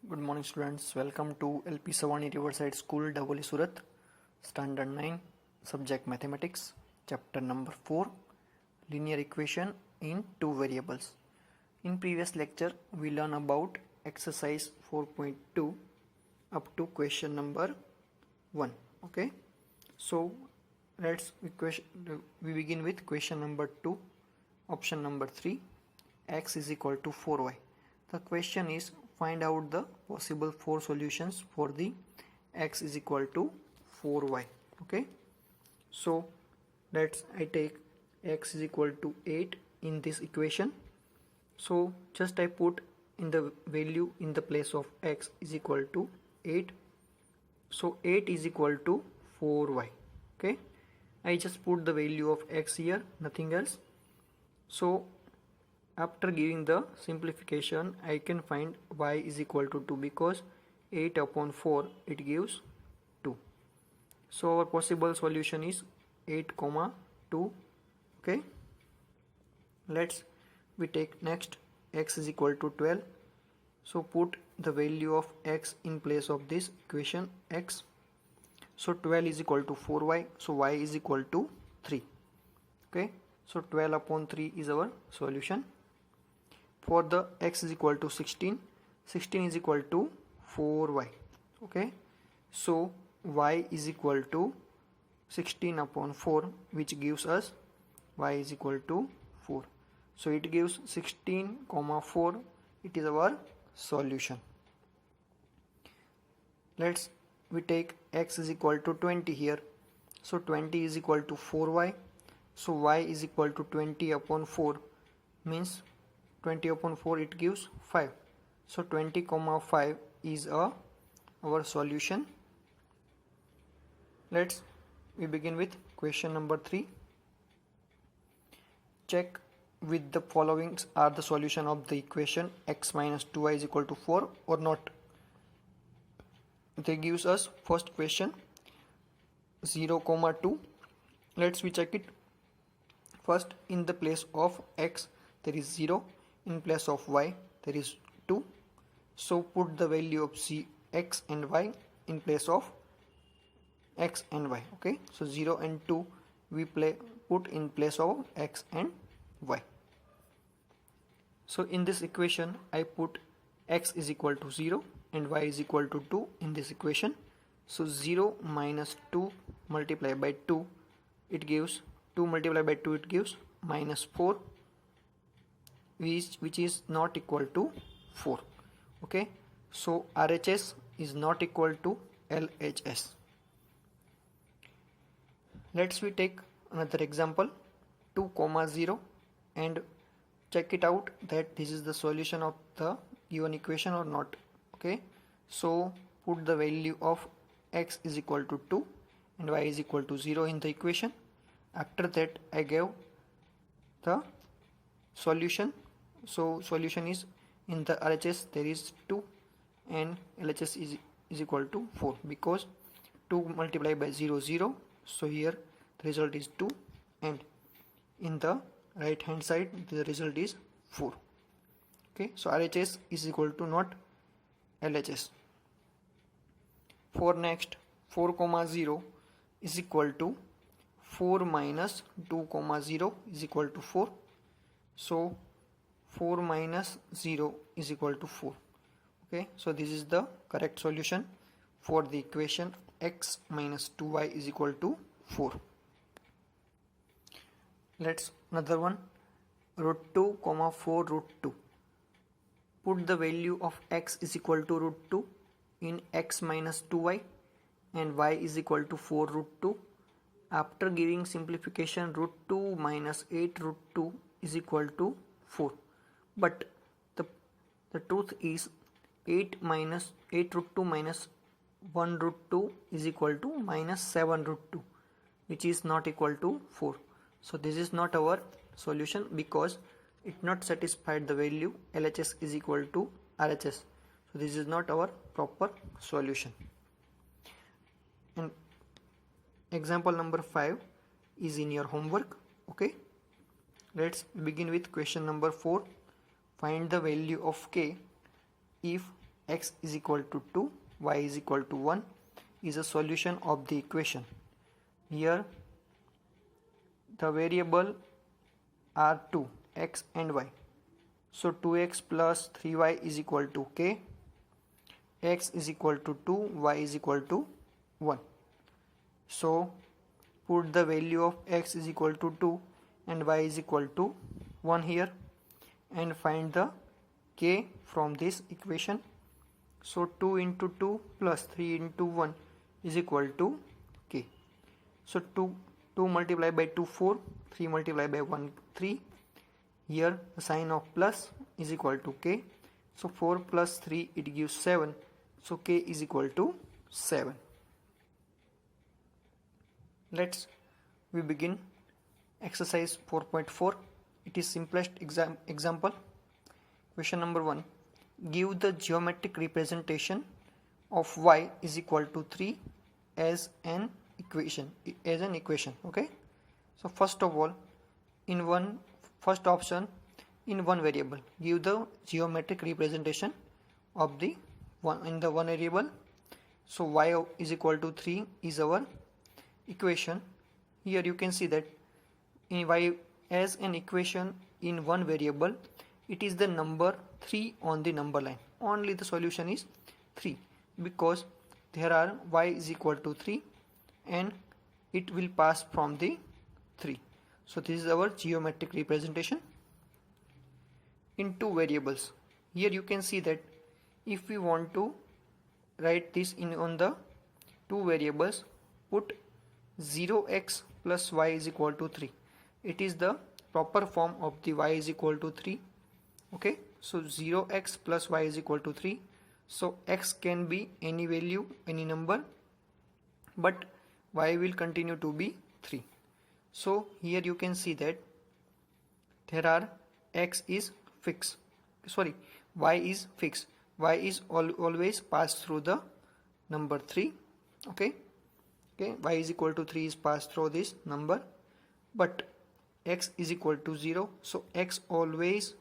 Good morning students, welcome to LP Savani Riverside School, Davoli, Surat, Standard 9, Subject Mathematics, Chapter number 4, Linear Equation in Two Variables. In previous lecture, we learned about exercise 4.2 up to question number 1. Okay, so we begin with question number 2, option number 3, x is equal to 4y. The question is find out the possible 4 solutions for the x is equal to 4y. Okay, so I take x is equal to 8 in this equation. So just I put in the value in the place of x is equal to 8. So 8 is equal to 4y. Okay, I just put the value of x here, nothing else. So after giving the simplification, I can find y is equal to 2 because 8 upon 4 it gives 2. So our possible solution is 8 comma 2. Okay, we take next x is equal to 12. So put the value of x in place of this equation x. So 12 is equal to 4y. So y is equal to 3. Okay, so 12 upon 3 is our solution. For the x is equal to 16, 16 is equal to 4y. Okay, so y is equal to 16 upon 4, which gives us y is equal to 4. So it gives 16 comma 4. It is our solution. We take x is equal to 20 here. So 20 is equal to 4y. So y is equal to 20 upon 4 means 20 upon 4 it gives 5. So 20 comma 5 is our solution. We begin with question number 3. Check with the following are the solution of the equation x minus 2y is equal to 4 or not. They gives us first question 0 comma 2. We check it. First, in the place of x there is 0, in place of y there is 2. So put the value of x and y in place of x and y. Okay, so 0 and 2 we put in place of x and y. So in this equation I put x is equal to 0 and y is equal to 2 in this equation. So 0 minus 2 multiplied by 2 it gives 2 multiplied by 2 it gives minus 4, which is not equal to 4. Okay, so RHS is not equal to LHS. We take another example 2 comma 0 and check it out that this is the solution of the given equation or not. Okay, so put the value of x is equal to 2 and y is equal to 0 in the equation. After that I gave the solution. So solution is in the RHS there is 2 and LHS is equal to 4 because 2 multiplied by 0 0. So here the result is 2 and in the right hand side the result is 4. Okay, so RHS is equal to not LHS. For next 4 comma 0 is equal to 4 minus 2 comma 0 is equal to 4. So 4 minus 0 is equal to 4. Okay, so this is the correct solution for the equation x minus 2y is equal to 4. Another one root 2 comma 4 root 2. Put the value of x is equal to root 2 in x minus 2y and y is equal to 4 root 2. After giving simplification, root 2 minus 8 root 2 is equal to 4. But the truth is 8 root 2 minus 1 root 2 is equal to minus 7 root 2, which is not equal to 4. So this is not our solution because it not satisfied the value LHS is equal to RHS. So this is not our proper solution. And example number 5 is in your homework. Okay, let's begin with question number 4. Find the value of k if x is equal to 2, y is equal to 1 is a solution of the equation. Here the variable are 2, x and y. So 2x plus 3y is equal to k, x is equal to 2, y is equal to 1. So put the value of x is equal to 2 and y is equal to 1 here and find the k from this equation. So 2 into 2 plus 3 into 1 is equal to k. So 2 multiplied by 2 4, 3 multiplied by 1 3. Here the sign of plus is equal to k. So 4 plus 3 it gives 7. So k is equal to 7. Let's we begin exercise 4.4. It is simplest example. Question number 1. Give the geometric representation of y is equal to 3 as an equation. Okay. So first of all, first option, in one variable, give the geometric representation of the one variable. So y is equal to 3 is our equation. Here you can see that in y as an equation in one variable, it is the number 3 on the number line. Only the solution is 3 because there are y is equal to 3 and it will pass from the 3. So this is our geometric representation in two variables. Here you can see that if we want to write this on the two variables, put 0x plus y is equal to 3. It is the proper form of the y is equal to 3. Okay, so 0x plus y is equal to 3. So x can be any value, any number, but y will continue to be 3. So here you can see that there are x is fixed, y is fixed. Y is always passed through the number 3. Okay, y is equal to 3 is passed through this number, but x is equal to 0, so x always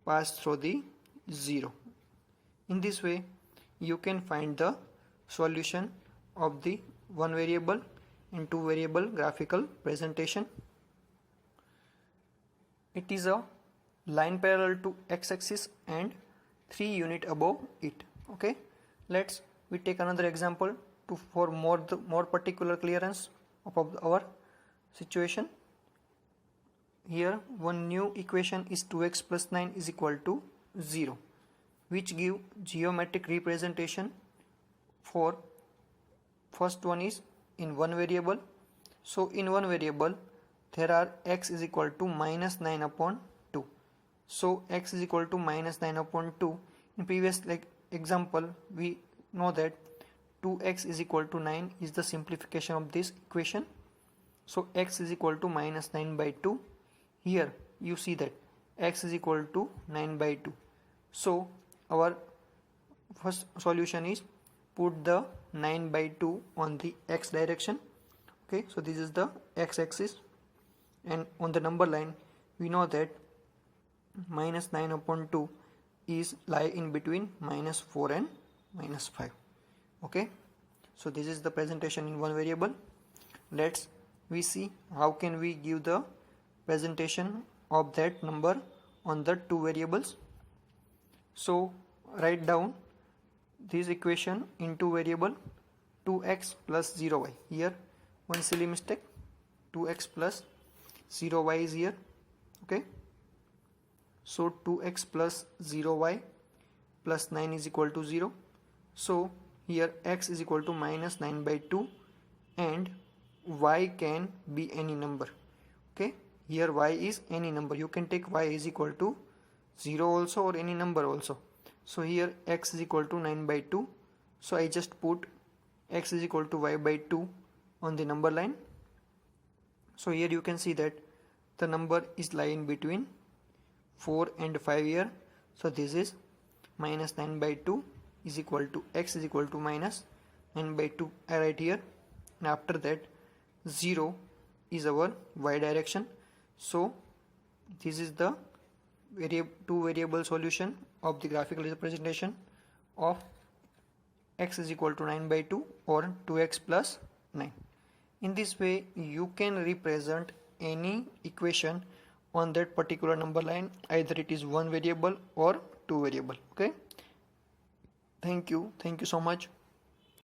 pass through the 0. In this way you can find the solution of the one variable and two variable graphical presentation. It is a line parallel to x-axis and 3 unit above it. Okay, we take another example for more particular clearance of our situation. Here one new equation is 2x plus 9 is equal to 0, which give geometric representation for first one is in one variable. So in one variable there are x is equal to minus 9 upon 2. So x is equal to minus 9 upon 2. In previous example we know that 2x is equal to 9 is the simplification of this equation. So x is equal to minus 9 by 2. Here you see that x is equal to 9 by 2. So our first solution is put the 9 by 2 on the x direction. Okay, so this is the x-axis, and on the number line we know that minus 9 upon 2 is lie in between minus 4 and minus 5. Okay, so this is the presentation in one variable. We see how can we give the presentation of that number on the two variables. So write down this equation in two variable, 2x plus 0y. Here one silly mistake, 2x plus 0y is here. Okay, so 2x plus 0y plus 9 is equal to 0. So here x is equal to minus 9 by 2 and y can be any number. Okay, here y is any number. You can take y is equal to 0 also or any number also. So here x is equal to 9 by 2. So I just put x is equal to y by 2 on the number line. So here you can see that the number is lying between 4 and 5 here. So this is minus 9 by 2 is equal to x is equal to minus 9 by 2 I write here, and after that 0 is our y direction. So this is the two variable solution of the graphical representation of x is equal to 9 by 2 or 2x plus 9. In this way you can represent any equation on that particular number line, either it is one variable or two variable. Okay, thank you so much.